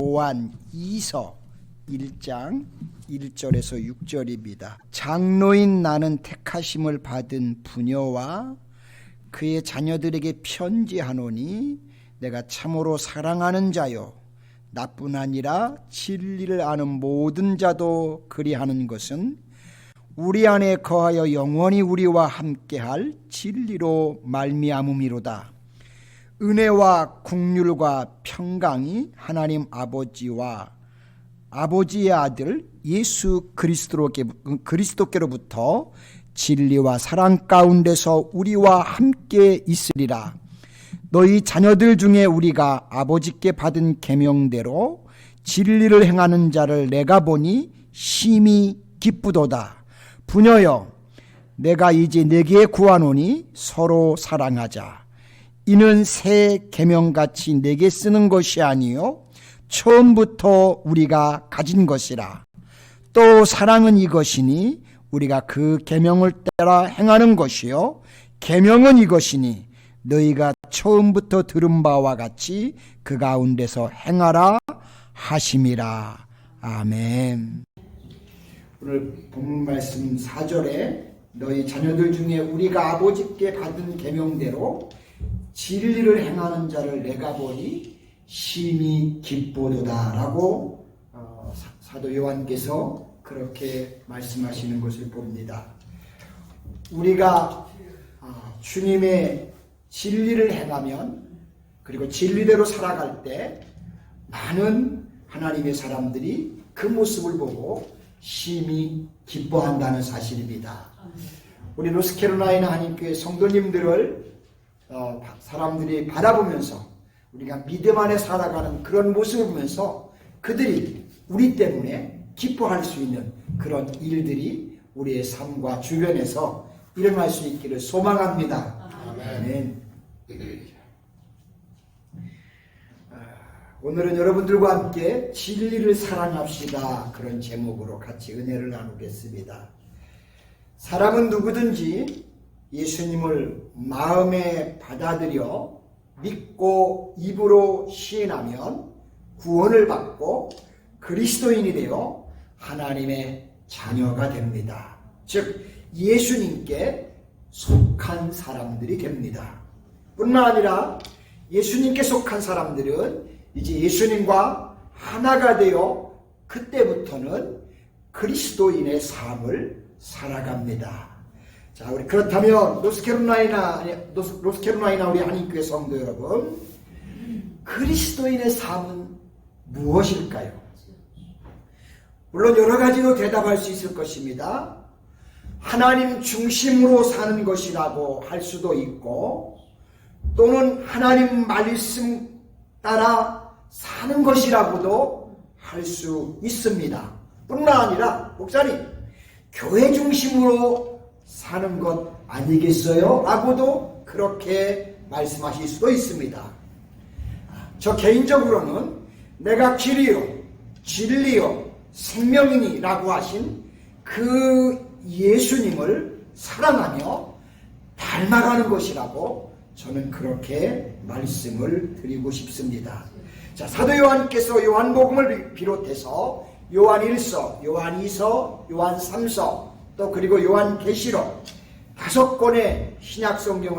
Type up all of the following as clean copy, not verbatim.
요한 2서 1장 1절에서 6절입니다. 장로인 나는 택하심을 받은 부녀와 그의 자녀들에게 편지하노니 내가 참으로 사랑하는 자요 나뿐 아니라 진리를 아는 모든 자도 그리하는 것은 우리 안에 거하여 영원히 우리와 함께할 진리로 말미암음이로다. 은혜와 긍휼과 평강이 하나님 아버지와 아버지의 아들 예수 그리스도께로부터 진리와 사랑 가운데서 우리와 함께 있으리라. 너희 자녀들 중에 우리가 아버지께 받은 계명대로 진리를 행하는 자를 내가 보니 심히 기쁘도다. 부녀여, 내가 이제 네게 구하노니 서로 사랑하자. 이는 새 계명같이 내게 쓰는 것이 아니요 처음부터 우리가 가진 것이라. 또 사랑은 이것이니 우리가 그 계명을 따라 행하는 것이요 계명은 이것이니 너희가 처음부터 들은 바와 같이 그 가운데서 행하라 하심이라. 아멘. 오늘 본문 말씀 4절에 너희 자녀들 중에 우리가 아버지께 받은 계명대로 진리를 행하는 자를 내가 보니 심히 기쁘도다 라고 사도 요한께서 그렇게 말씀하시는 것을 봅니다. 우리가 주님의 진리를 행하면, 그리고 진리대로 살아갈 때 많은 하나님의 사람들이 그 모습을 보고 심히 기뻐한다는 사실입니다. 우리 노스캐롤라이나 한인교회 성도님들을 사람들이 바라보면서 우리가 믿음 안에 살아가는 그런 모습을 보면서 그들이 우리 때문에 기뻐할 수 있는 그런 일들이 우리의 삶과 주변에서 일어날 수 있기를 소망합니다. 아멘. 오늘은 여러분들과 함께 진리를 사랑합시다, 그런 제목으로 같이 은혜를 나누겠습니다. 사람은 누구든지 예수님을 마음에 받아들여 믿고 입으로 시인하면 구원을 받고 그리스도인이 되어 하나님의 자녀가 됩니다. 즉 예수님께 속한 사람들이 됩니다. 뿐만 아니라 예수님께 속한 사람들은 이제 예수님과 하나가 되어 그때부터는 그리스도인의 삶을 살아갑니다. 자, 우리 그렇다면 노스캐롤라이나 우리 한인교회 성도 여러분, 그리스도인의 삶은 무엇일까요? 물론 여러 가지로 대답할 수 있을 것입니다. 하나님 중심으로 사는 것이라고 할 수도 있고, 또는 하나님 말씀 따라 사는 것이라고도 할 수 있습니다. 뿐만 아니라 목사님, 교회 중심으로 사는 것 아니겠어요? 라고도 그렇게 말씀하실 수도 있습니다. 저 개인적으로는 내가 길이요 진리요 생명이니 라고 하신 그 예수님을 사랑하며 닮아가는 것이라고 저는 그렇게 말씀을 드리고 싶습니다. 자, 사도 요한께서 요한복음을 비롯해서 요한 1서, 요한 2서, 요한 3서, 또 그리고 요한계시록 5권의 신약성경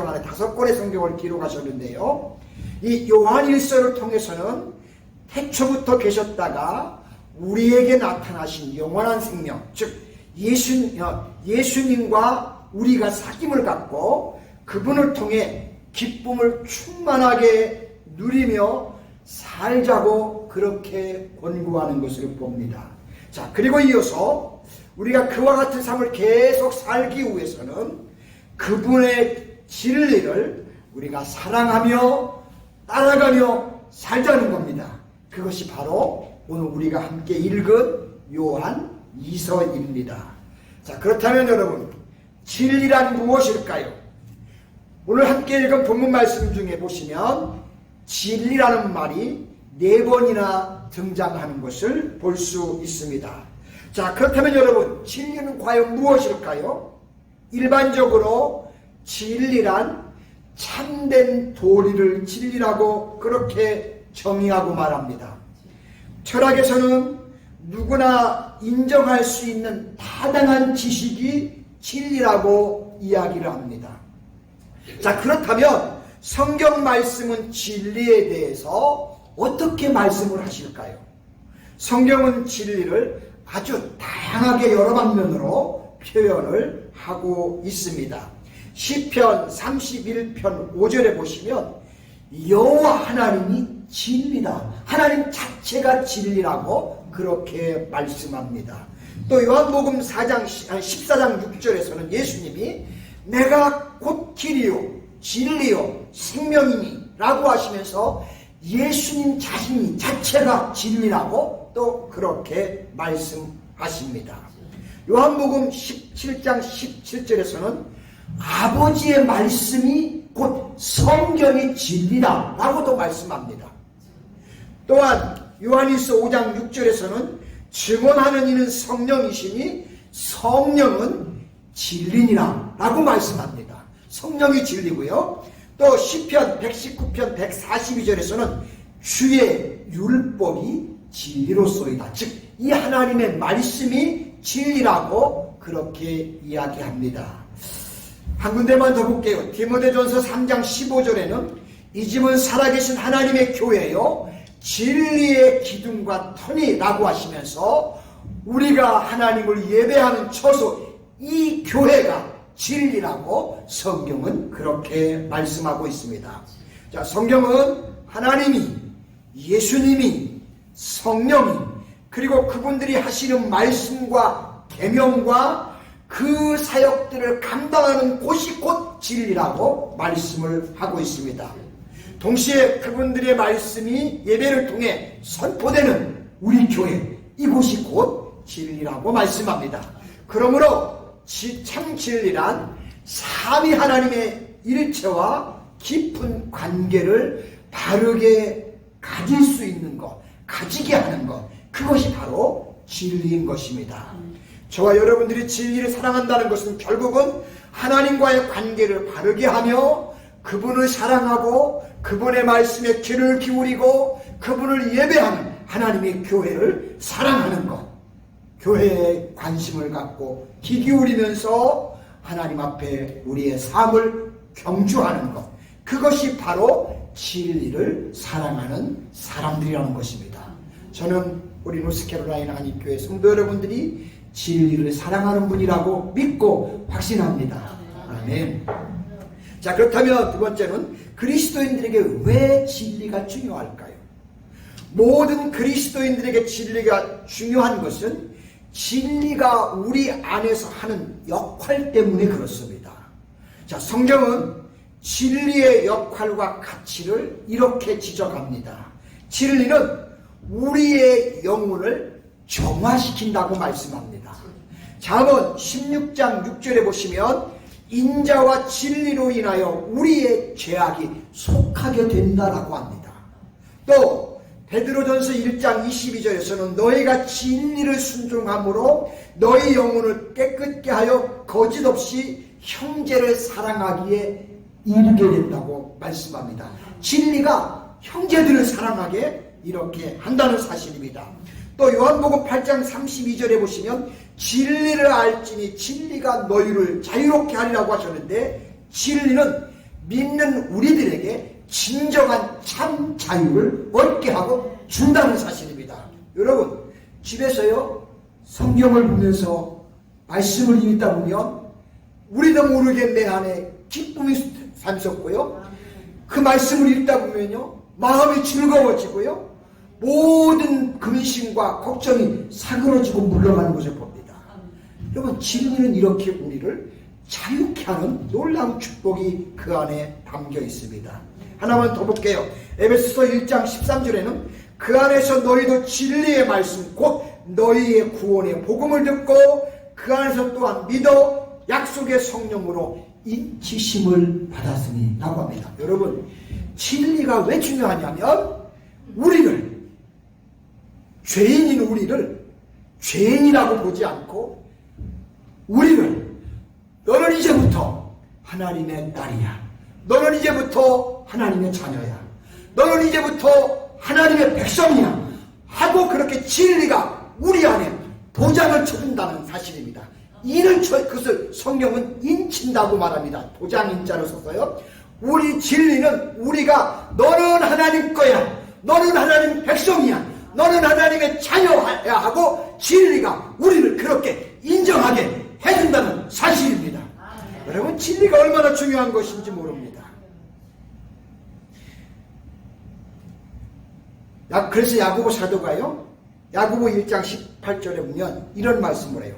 안에 5권의 성경을 기록하셨는데요. 이 요한 1서를 통해서는 태초부터 계셨다가 우리에게 나타나신 영원한 생명, 즉 예수님과 우리가 사귐을 갖고 그분을 통해 기쁨을 충만하게 누리며 살자고 그렇게 권고하는 것을 봅니다. 자, 그리고 이어서 우리가 그와 같은 삶을 계속 살기 위해서는 그분의 진리를 우리가 사랑하며 따라가며 살자는 겁니다. 그것이 바로 오늘 우리가 함께 읽은 요한 2서입니다. 자, 그렇다면 여러분, 진리란 무엇일까요? 오늘 함께 읽은 본문 말씀 중에 보시면 진리라는 말이 4번이나 등장하는 것을 볼 수 있습니다. 자, 그렇다면 여러분, 진리는 과연 무엇일까요? 일반적으로 진리란 참된 도리를 진리라고 그렇게 정의하고 말합니다. 철학에서는 누구나 인정할 수 있는 타당한 지식이 진리라고 이야기를 합니다. 자, 그렇다면 성경 말씀은 진리에 대해서 어떻게 말씀을 하실까요? 성경은 진리를 아주 다양하게 여러 방면으로 표현을 하고 있습니다. 시편 31편 5절에 보시면 여호와 하나님이 진리다. 하나님 자체가 진리라고 그렇게 말씀합니다. 또 요한복음 14장 6절에서는 예수님이 내가 곧 길이요 진리요 생명이니 라고 하시면서 예수님 자체가 진리라고 또 그렇게 말씀하십니다. 요한복음 17장 17절에서는 아버지의 말씀이 곧 성경이 진리다 라고도 말씀합니다. 또한 요한일서 5장 6절에서는 증언하는 이는 성령이시니 성령은 진리니라 라고 말씀합니다. 성령이 진리고요. 또 시편 119편 142절에서는 주의 율법이 진리로소이다. 즉 이 하나님의 말씀이 진리라고 그렇게 이야기합니다. 한 군데만 더 볼게요. 디모데전서 3장 15절에는 이 집은 살아계신 하나님의 교회요 진리의 기둥과 터니라고 하시면서 우리가 하나님을 예배하는 처소 이 교회가 진리라고 성경은 그렇게 말씀하고 있습니다. 자, 성경은 하나님이 예수님이 성령이 그리고 그분들이 하시는 말씀과 계명과 그 사역들을 감당하는 곳이 곧 진리라고 말씀을 하고 있습니다. 동시에 그분들의 말씀이 예배를 통해 선포되는 우리 교회 이곳이 곧 진리라고 말씀합니다. 그러므로 참 진리란 삼위 하나님의 일체와 깊은 관계를 바르게 가질 수 있는 것, 가지게 하는 것, 그것이 바로 진리인 것입니다. 저와 여러분들이 진리를 사랑한다는 것은 결국은 하나님과의 관계를 바르게 하며 그분을 사랑하고 그분의 말씀에 귀를 기울이고 그분을 예배하는 하나님의 교회를 사랑하는 것, 교회에 관심을 갖고 귀 기울이면서 하나님 앞에 우리의 삶을 경주하는 것, 그것이 바로 진리를 사랑하는 사람들이라는 것입니다. 저는 우리 노스캐롤라이나 한인교회 성도 여러분들이 진리를 사랑하는 분이라고 믿고 확신합니다. 아멘. 자, 그렇다면 두 번째는 그리스도인들에게 왜 진리가 중요할까요? 모든 그리스도인들에게 진리가 중요한 것은 진리가 우리 안에서 하는 역할 때문에 그렇습니다. 자, 성경은 진리의 역할과 가치를 이렇게 지적합니다. 진리는 우리의 영혼을 정화시킨다고 말씀합니다. 잠언 16장 6절에 보시면 인자와 진리로 인하여 우리의 죄악이 속하게 된다라고 합니다. 또 베드로전서 1장 22절에서는 너희가 진리를 순종함으로 너희 영혼을 깨끗게 하여 거짓없이 형제를 사랑하기에 이르게 된다고 말씀합니다. 진리가 형제들을 사랑하게 이렇게 한다는 사실입니다. 또 요한복음 8장 32절에 보시면 진리를 알지니 진리가 너희를 자유롭게 하리라고 하셨는데 진리는 믿는 우리들에게 진정한 참 자유를 얻게 하고 준다는 사실입니다. 여러분 집에서요 성경을 보면서 말씀을 읽다 보면 우리도 모르게 내 안에 기쁨이 샘솟고요 그 말씀을 읽다 보면요 마음이 즐거워지고요 모든 근심과 걱정이 사그러지고 물러가는 것을 봅니다. 여러분 진리는 이렇게 우리를 자유케 하는 놀라운 축복이 그 안에 담겨 있습니다. 하나만 더 볼게요. 에베소서 1장 13절에는 그 안에서 너희도 진리의 말씀 곧 너희의 구원의 복음을 듣고 그 안에서 또한 믿어 약속의 성령으로 인치심을 받았으니 라고 합니다. 여러분 진리가 왜 중요하냐면 우리를 죄인인 우리를 죄인이라고 보지 않고 우리를 너는 이제부터 하나님의 딸이야. 너는 이제부터 하나님의 자녀야. 너는 이제부터 하나님의 백성이야 하고 그렇게 진리가 우리 안에 도장을 쳐준다는 사실입니다. 이는 그것을 성경은 인친다고 말합니다. 도장 인자로 썼어요. 우리 진리는 우리가 너는 하나님 거야, 너는 하나님 백성이야, 너는 하나님의 자녀야 하고 진리가 우리를 그렇게 인정하게 해준다는 사실입니다. 여러분, 진리가 얼마나 중요한 것인지 모릅니다. 그래서 야고보 사도가요, 야고보 1장 18절에 보면 이런 말씀을 해요.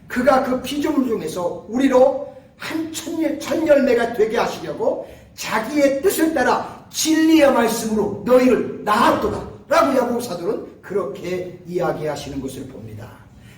그가 그 피조물 중에서 우리로 한 천열매가 되게 하시려고 자기의 뜻을 따라 진리의 말씀으로 너희를 낳았도다 라고 야고보 사도는 그렇게 이야기하시는 것을 봅니다.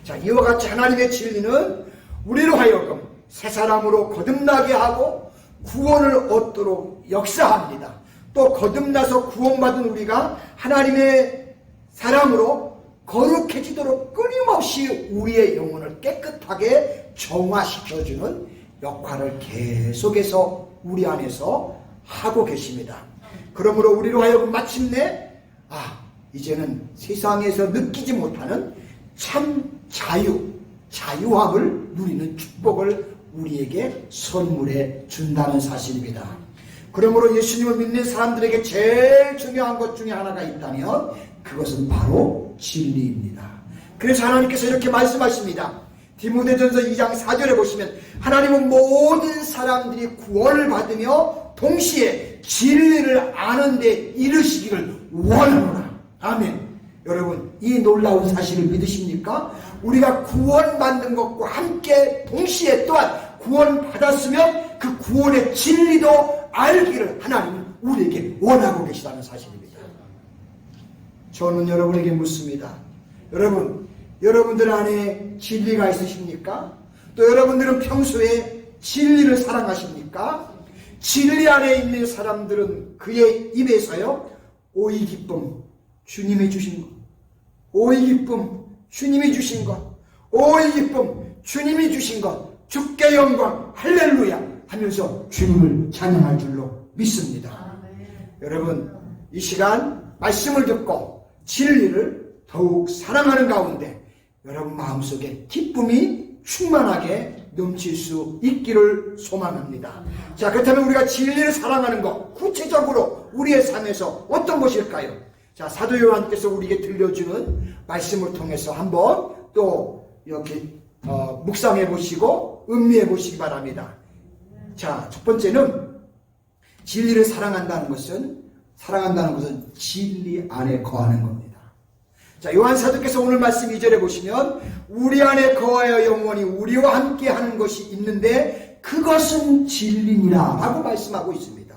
자, 이와 같이 하나님의 진리는 우리로 하여금 새 사람으로 거듭나게 하고 구원을 얻도록 역사합니다. 또 거듭나서 구원받은 우리가 하나님의 사람으로 거룩해지도록 끊임없이 우리의 영혼을 깨끗하게 정화시켜주는 역할을 계속해서 우리 안에서 하고 계십니다. 그러므로 우리로 하여금 마침내 이제는 세상에서 느끼지 못하는 참 자유함을 누리는 축복을 우리에게 선물해 준다는 사실입니다. 그러므로 예수님을 믿는 사람들에게 제일 중요한 것 중에 하나가 있다면 그것은 바로 진리입니다. 그래서 하나님께서 이렇게 말씀하십니다. 디모데전서 2장 4절에 보시면 하나님은 모든 사람들이 구원을 받으며 동시에 진리를 아는 데 이르시기를 원하노라. 아멘. 여러분, 이 놀라운 사실을 믿으십니까? 우리가 구원받는 것과 함께 동시에 또한 구원받았으면 그 구원의 진리도 알기를 하나님은 우리에게 원하고 계시다는 사실입니다. 저는 여러분에게 묻습니다. 여러분들 안에 진리가 있으십니까? 또 여러분들은 평소에 진리를 사랑하십니까? 진리 안에 있는 사람들은 그의 입에서요, 오이 기쁨, 주님이 주신 것, 오이 기쁨, 주님이 주신 것, 오이 기쁨, 주님이 주신 것, 주께 영광, 할렐루야 하면서 주님을 찬양할 줄로 믿습니다. 여러분, 이 시간 말씀을 듣고 진리를 더욱 사랑하는 가운데 여러분 마음속에 기쁨이 충만하게 넘칠 수 있기를 소망합니다. 자, 그렇다면 우리가 진리를 사랑하는 것, 구체적으로 우리의 삶에서 어떤 것일까요? 자, 사도 요한께서 우리에게 들려주는 말씀을 통해서 한번 또 이렇게 묵상해 보시고 음미해 보시기 바랍니다. 자, 첫 번째는 진리를 사랑한다는 것은 진리 안에 거하는 겁니다. 자, 요한 사도께서 오늘 말씀 2절에 보시면 우리 안에 거하여 영원히 우리와 함께 하는 것이 있는데 그것은 진리니라 라고 말씀하고 있습니다.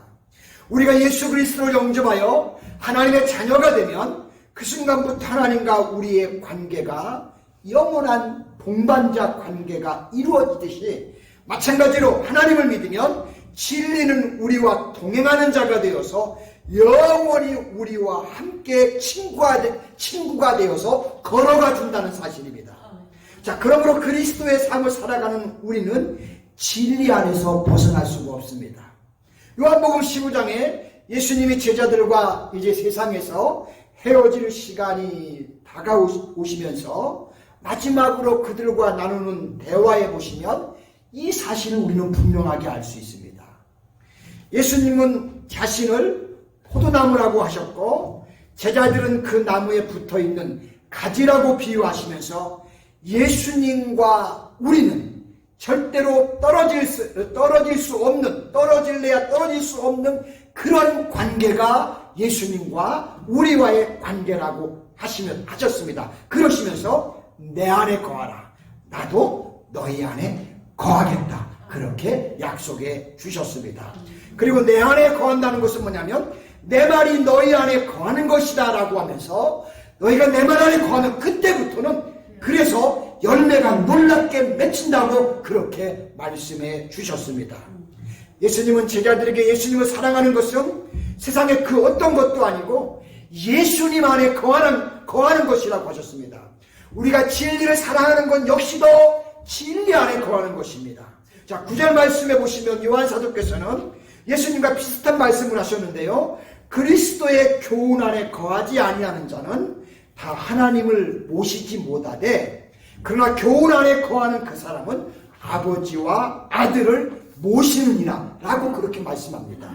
우리가 예수 그리스도를 영접하여 하나님의 자녀가 되면 그 순간부터 하나님과 우리의 관계가 영원한 동반자 관계가 이루어지듯이 마찬가지로 하나님을 믿으면 진리는 우리와 동행하는 자가 되어서 영원히 우리와 함께 친구가 되어서 걸어가 준다는 사실입니다. 자, 그러므로 그리스도의 삶을 살아가는 우리는 진리 안에서 벗어날 수가 없습니다. 요한복음 15장에 예수님이 제자들과 이제 세상에서 헤어질 시간이 다가오시면서 마지막으로 그들과 나누는 대화에 보시면 이 사실을 우리는 분명하게 알 수 있습니다. 예수님은 자신을 포도나무라고 하셨고 제자들은 그 나무에 붙어있는 가지라고 비유하시면서 예수님과 우리는 절대로 떨어질 수 없는 그런 관계가 예수님과 우리와의 관계라고 하셨습니다. 그러시면서 내 안에 거하라. 나도 너희 안에 거하겠다. 그렇게 약속해 주셨습니다. 그리고 내 안에 거한다는 것은 뭐냐면 내 말이 너희 안에 거하는 것이다 라고 하면서 너희가 내 말 안에 거하면 그때부터는 그래서 열매가 놀랍게 맺힌다고 그렇게 말씀해 주셨습니다. 예수님은 제자들에게 예수님을 사랑하는 것은 세상의 그 어떤 것도 아니고 예수님 안에 거하는 것이라고 하셨습니다. 우리가 진리를 사랑하는 건 역시도 진리 안에 거하는 것입니다. 자, 9절 말씀해 보시면 요한 사도께서는 예수님과 비슷한 말씀을 하셨는데요. 그리스도의 교훈 안에 거하지 아니하는 자는 다 하나님을 모시지 못하되 그러나 교훈 안에 거하는 그 사람은 아버지와 아들을 모시느니라 라고 그렇게 말씀합니다.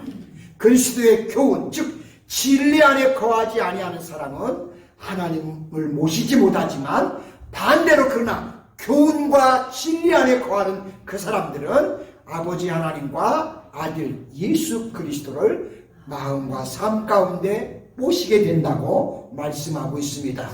그리스도의 교훈 즉 진리 안에 거하지 아니하는 사람은 하나님을 모시지 못하지만 반대로 그러나 교훈과 진리 안에 거하는 그 사람들은 아버지 하나님과 아들 예수 그리스도를 마음과 삶 가운데 모시게 된다고 말씀하고 있습니다.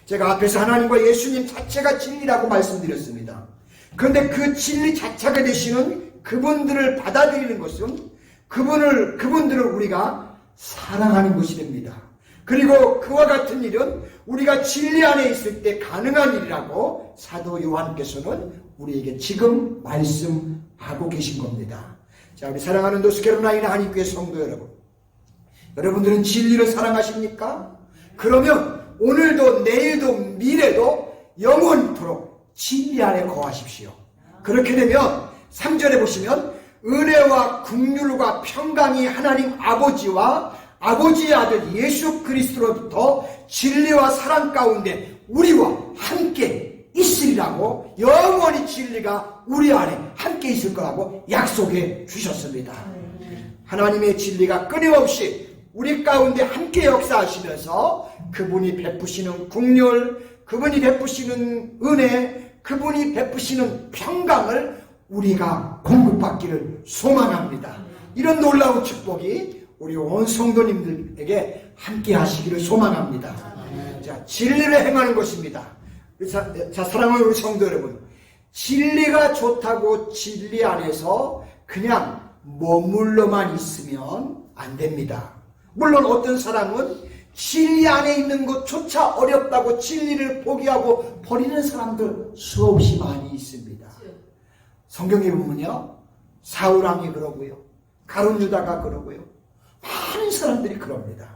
제가 앞에서 하나님과 예수님 자체가 진리라고 말씀드렸습니다. 그런데 그 진리 자체가 되시는 그분들을 받아들이는 것은 그분들을 우리가 사랑하는 것이 됩니다. 그리고 그와 같은 일은 우리가 진리 안에 있을 때 가능한 일이라고 사도 요한께서는 우리에게 지금 말씀하고 계신 겁니다. 자, 우리 사랑하는 노스캐롤라이나 한인교회 성도 여러분, 여러분들은 진리를 사랑하십니까? 그러면 오늘도 내일도 미래도 영원토록 진리 안에 거하십시오. 그렇게 되면 3절에 보시면 은혜와 긍휼과 평강이 하나님 아버지와 아버지의 아들 예수 그리스도로부터 진리와 사랑 가운데 우리와 함께 있으리라고 영원히 진리가 우리 안에 함께 있을 거라고 약속해 주셨습니다. 하나님의 진리가 끊임없이 우리 가운데 함께 역사하시면서 그분이 베푸시는 긍휼, 그분이 베푸시는 은혜, 그분이 베푸시는 평강을 우리가 공급받기를 소망합니다. 이런 놀라운 축복이 우리 온 성도님들에게 함께 하시기를 소망합니다. 자, 진리를 행하는 것입니다. 자, 사랑하는 우리 성도 여러분, 진리가 좋다고 진리 안에서 그냥 머물러만 있으면 안 됩니다. 물론 어떤 사람은 진리 안에 있는 것조차 어렵다고 진리를 포기하고 버리는 사람들 수없이 많이 있습니다. 성경에 보면요, 사울왕이 그러고요, 가룟 유다가 그러고요, 많은 사람들이 그럽니다.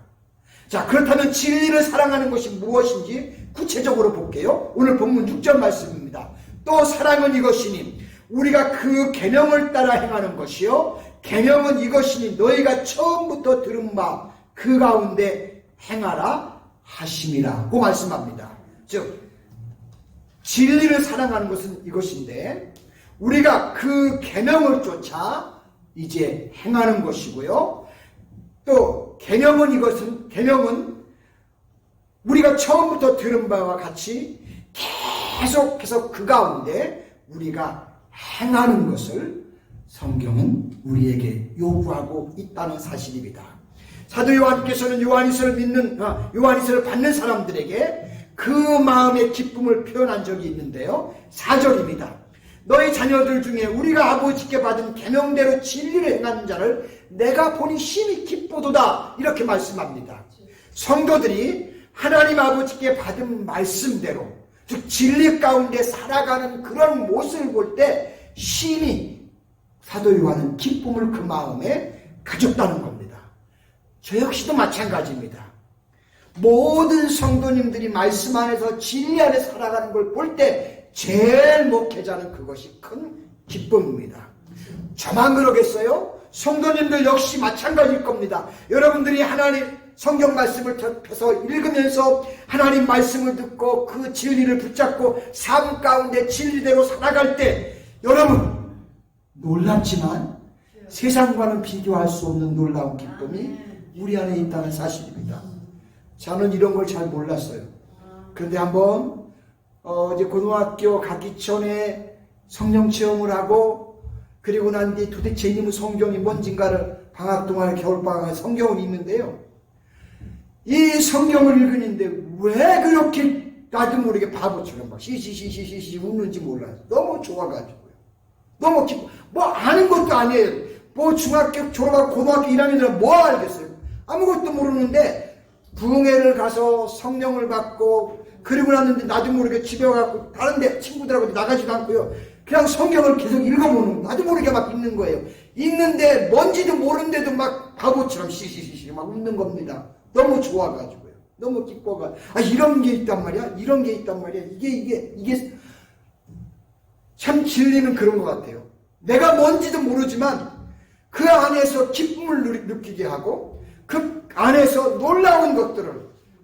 자, 그렇다면 진리를 사랑하는 것이 무엇인지 구체적으로 볼게요. 오늘 본문 6절 말씀입니다. 또 사랑은 이것이니 우리가 그 계명을 따라 행하는 것이요, 계명은 이것이니 너희가 처음부터 들은 바 그 가운데 행하라 하심이라고 말씀합니다. 즉 진리를 사랑하는 것은 이것인데 우리가 그 계명을 쫓아 이제 행하는 것이고요. 또 계명은 우리가 처음부터 들은 바와 같이 계속해서 그 가운데 우리가 행하는 것을 성경은 우리에게 요구하고 있다는 사실입니다. 사도 요한께서는 요한이서를 받는 사람들에게 그 마음의 기쁨을 표현한 적이 있는데요. 4절입니다. 너희 자녀들 중에 우리가 아버지께 받은 계명대로 진리를 행하는 자를 내가 보니 심히 기쁘도다, 이렇게 말씀합니다. 성도들이 하나님 아버지께 받은 말씀대로, 즉 진리 가운데 살아가는 그런 모습을 볼 때 심히 사도 요한은 기쁨을 그 마음에 가졌다는 겁니다. 저 역시도 마찬가지입니다. 모든 성도님들이 말씀 안에서 진리 안에 살아가는 걸 볼 때 제일 목회자는 그것이 큰 기쁨입니다. 저만 그러겠어요? 성도님들 역시 마찬가지일 겁니다. 여러분들이 하나님 성경 말씀을 펴서 읽으면서 하나님 말씀을 듣고 그 진리를 붙잡고 삶 가운데 진리대로 살아갈 때 여러분 놀랍지만 세상과는 비교할 수 없는 놀라운 기쁨이 우리 안에 있다는 사실입니다. 저는 이런 걸 잘 몰랐어요. 그런데 한번 이제 고등학교 가기 전에 성령 체험을 하고 그리고 난 뒤에 도대체 이놈의 성경이 뭔지인가를 방학 동안에 겨울방학에 성경을 읽는데요. 이 성경을 읽으는데 왜 그렇게 나도 모르게 바보처럼 막 시시시시시 웃는지 몰라요. 너무 좋아가지고요. 너무 기뻐. 뭐 아는 것도 아니에요. 뭐 중학교 졸업하고 고등학교 1학년이라 뭐 알겠어요. 아무것도 모르는데 부흥회를 가서 성령을 받고 그리고 났는데 나도 모르게 집에 와갖고 다른 데 친구들하고 나가지도 않고요. 그냥 성경을 계속 읽어보는, 나도 모르게 막 읽는 거예요. 읽는데 뭔지도 모르는데도 막 바보처럼 시시시시 막 웃는 겁니다. 너무 좋아가지고요. 너무 기뻐가. 이런 게 있단 말이야? 이런 게 있단 말이야? 이게 참 진리는 그런 것 같아요. 내가 뭔지도 모르지만 그 안에서 기쁨을 느끼게 하고 그 안에서 놀라운 것들을,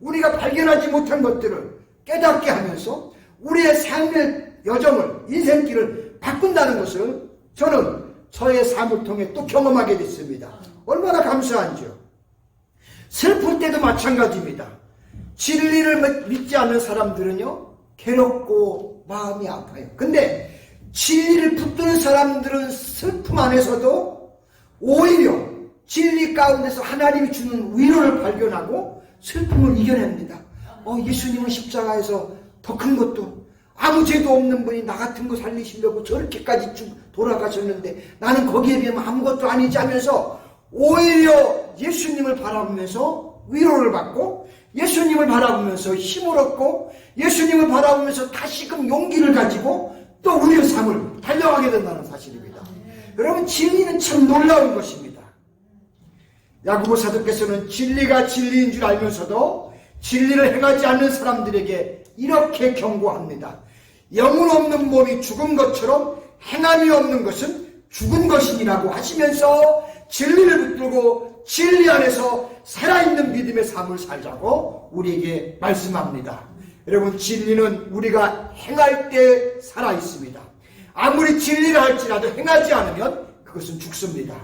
우리가 발견하지 못한 것들을 깨닫게 하면서 우리의 삶의 여정을, 인생길을 바꾼다는 것을 저는 저의 삶을 통해 또 경험하게 됐습니다. 얼마나 감사한지요. 슬플 때도 마찬가지입니다. 진리를 믿지 않는 사람들은요, 괴롭고 마음이 아파요. 근데 진리를 붙드는 사람들은 슬픔 안에서도 오히려 진리 가운데서 하나님이 주는 위로를 발견하고 슬픔을 이겨냅니다. 예수님은 십자가에서 더 큰 것도, 아무 죄도 없는 분이 나 같은 거 살리시려고 저렇게까지 돌아가셨는데 나는 거기에 비하면 아무것도 아니지 하면서 오히려 예수님을 바라보면서 위로를 받고, 예수님을 바라보면서 힘을 얻고, 예수님을 바라보면서 다시금 용기를 가지고 또 우리의 삶을 달려가게 된다는 사실입니다. 여러분, 진리는 참 놀라운 것입니다. 야고보 사도께서는 진리가 진리인 줄 알면서도 진리를 행하지 않는 사람들에게 이렇게 경고합니다. 영혼 없는 몸이 죽은 것처럼 행함이 없는 것은 죽은 것이니라고 하시면서 진리를 붙들고 진리 안에서 살아있는 믿음의 삶을 살자고 우리에게 말씀합니다. 여러분, 진리는 우리가 행할 때 살아있습니다. 아무리 진리를 할지라도 행하지 않으면 그것은 죽습니다.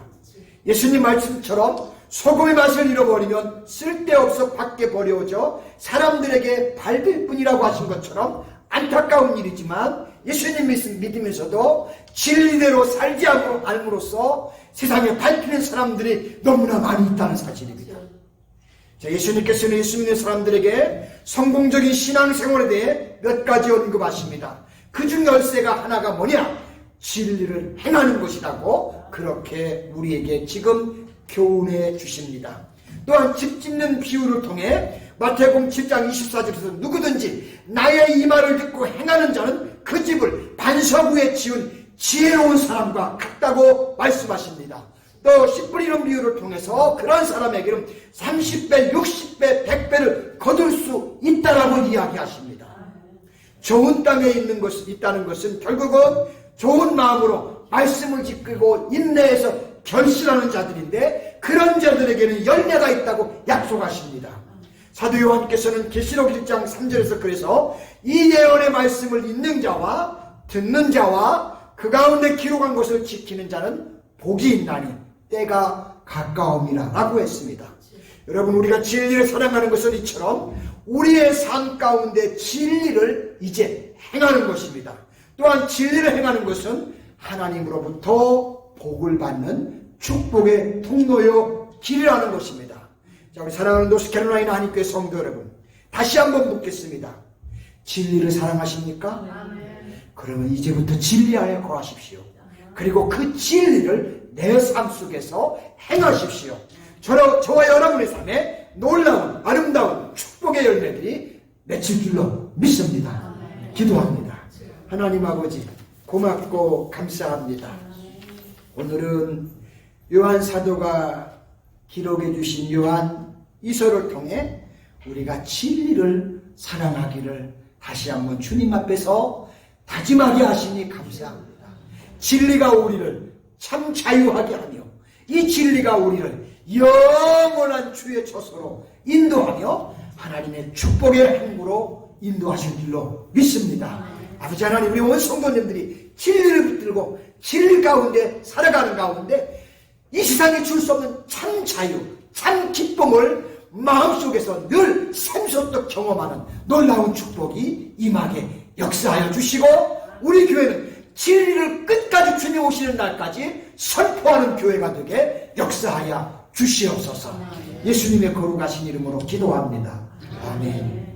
예수님 말씀처럼 소금의 맛을 잃어버리면 쓸데없어 밖에 버려져 사람들에게 밟힐 뿐이라고 하신 것처럼 안타까운 일이지만 예수님 믿으면서도 진리대로 살지 않음으로써 세상에 밟히는 사람들이 너무나 많이 있다는 사실입니다. 자, 예수님께서는 예수 믿는 사람들에게 성공적인 신앙생활에 대해 몇 가지 언급하십니다. 그중 열쇠가 하나가 뭐냐? 진리를 행하는 것이라고 그렇게 우리에게 지금 교훈해 주십니다. 또한 집 짓는 비유를 통해 마태복음 7장 24절에서 누구든지 나의 이 말을 듣고 행하는 자는 그 집을 반석 위에 지은 지혜로운 사람과 같다고 말씀하십니다. 또 10분 1원 비유를 통해서 그런 사람에게는 30배, 60배, 100배를 거둘 수 있다라고 이야기하십니다. 좋은 땅에 있다는 것은 결국은 좋은 마음으로 말씀을 지키고 인내해서 결실하는 자들인데 그런 자들에게는 열매가 있다고 약속하십니다. 사도 요한께서는 계시록 1장 3절에서 그래서 이 예언의 말씀을 읽는 자와 듣는 자와 그 가운데 기록한 것을 지키는 자는 복이 있나니 때가 가까움이라 라고 했습니다. 여러분, 우리가 진리를 사랑하는 것은 이처럼 우리의 삶 가운데 진리를 이제 행하는 것입니다. 또한 진리를 행하는 것은 하나님으로부터 복을 받는 축복의 통로요 길이라는 것입니다. 자, 우리 사랑하는 노스캐롤라이나 한인교회 성도 여러분, 다시 한번 묻겠습니다. 진리를 사랑하십니까? 그러면 이제부터 진리 안에 거하십시오. 그리고 그 진리를 내 삶 속에서 행하십시오. 저와 여러분의 삶에 놀라운 아름다운 축복의 열매들이 맺힐 줄로 믿습니다. 기도합니다. 하나님 아버지, 고맙고 감사합니다. 오늘은 요한 사도가 기록해 주신 요한 이서를 통해 우리가 진리를 사랑하기를 다시 한번 주님 앞에서 다짐하게 하시니 감사합니다. 진리가 우리를 참 자유하게 하며 이 진리가 우리를 영원한 주의 처소로 인도하며 하나님의 축복의 행무로 인도하실 줄로 믿습니다. 아버지 하나님, 우리 온 성도님들이 진리를 붙들고 진리 가운데 살아가는 가운데 이 세상에 줄 수 없는 참 자유, 참 기쁨을 마음속에서 늘 샘솟도록 경험하는 놀라운 축복이 임하게 역사하여 주시고, 우리 교회는 진리를 끝까지 주님 오시는 날까지 선포하는 교회가 되게 역사하여 주시옵소서. 예수님의 거룩하신 이름으로 기도합니다. 아멘.